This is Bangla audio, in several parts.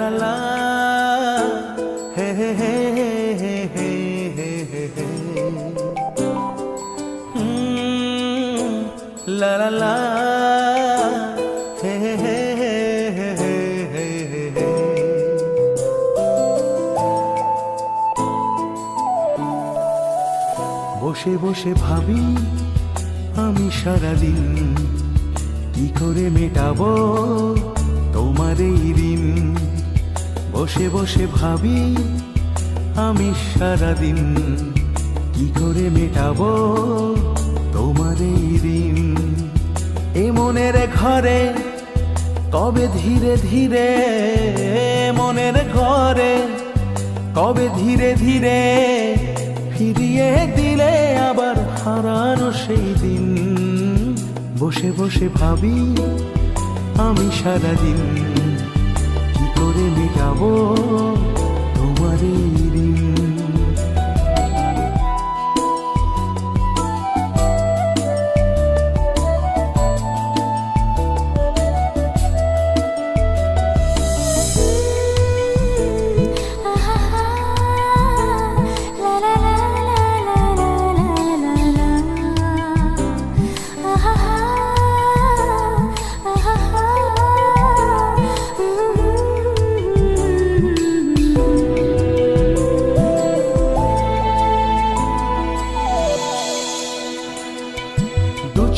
la la, hey hey hey hey hey hey hey hey. La la la, hey hey hey hey hey hey hey. বসে বসে ভাবি আমি সারাদিন কি করে মেটাবো তোমার এই ঋণ। বসে বসে ভাবি আমি সারাদিন কি করে মেটাবো তোমার এই ঋণ। এ মনের ঘরে কবে ধীরে ধীরে, মনের ঘরে কবে ধীরে ধীরে ফিরিয়ে দিলে আবার হারানো সেই দিন। বসে বসে ভাবি আমি সারাদিন কি করে মেটাবো তোমার এই ঋণ।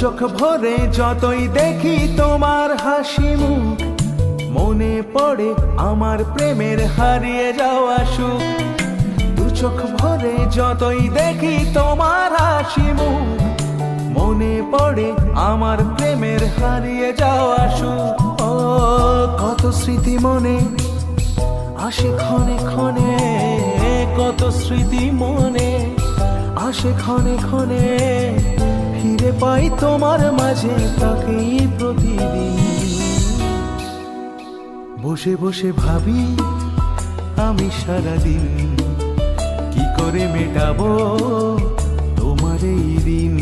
চোখ ভরে যতই দেখি তোমার হাসি মুখ, মনে পড়ে আমার প্রেমের হারিয়ে যাওয়া সুখ। দু চোখ ভরে যতই দেখি তোমার হাসি মুখ, মনে পড়ে আমার প্রেমের হারিয়ে যাওয়া সুখ। ও কত স্মৃতি মনে আসে ক্ষণে ক্ষণে, কত স্মৃতি মনে আসে ক্ষণে ক্ষণে, ফিরে পাই তোমার মাঝে তাকেই প্রতিদিন। বসে বসে ভাবি আমি সারাদিন কি করে মেটাবো তোমার এই ঋণ।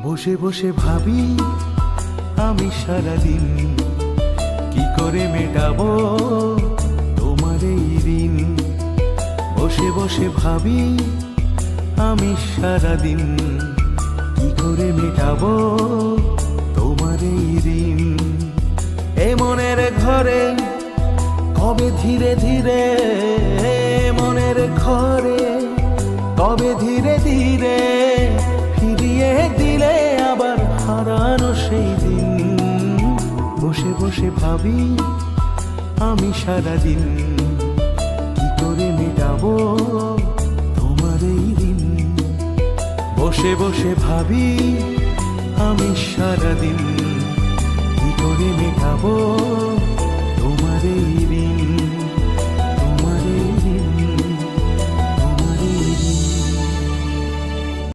বসে বসে ভাবি আমি সারাদিন কি করে মেটাবো তোমার এই ঋণ। বসে বসে ভাবি আমি সারাদিন কি করে মেটাবো তোমার এই ঋণ। এ মনের ঘরে কবে ধীরে ধীরে, মনের ঘরে কবে ধীরে ধীরে ফিরিয়ে দিলে আবার হারানো সেই দিন। বসে বসে ভাবি আমি সারাদিন কি করে মেটাবো তোমার এই ঋণ। বসে বসে ভাবি আমি সারাদিন কি করে মেটাবো তোমার এই ঋণ।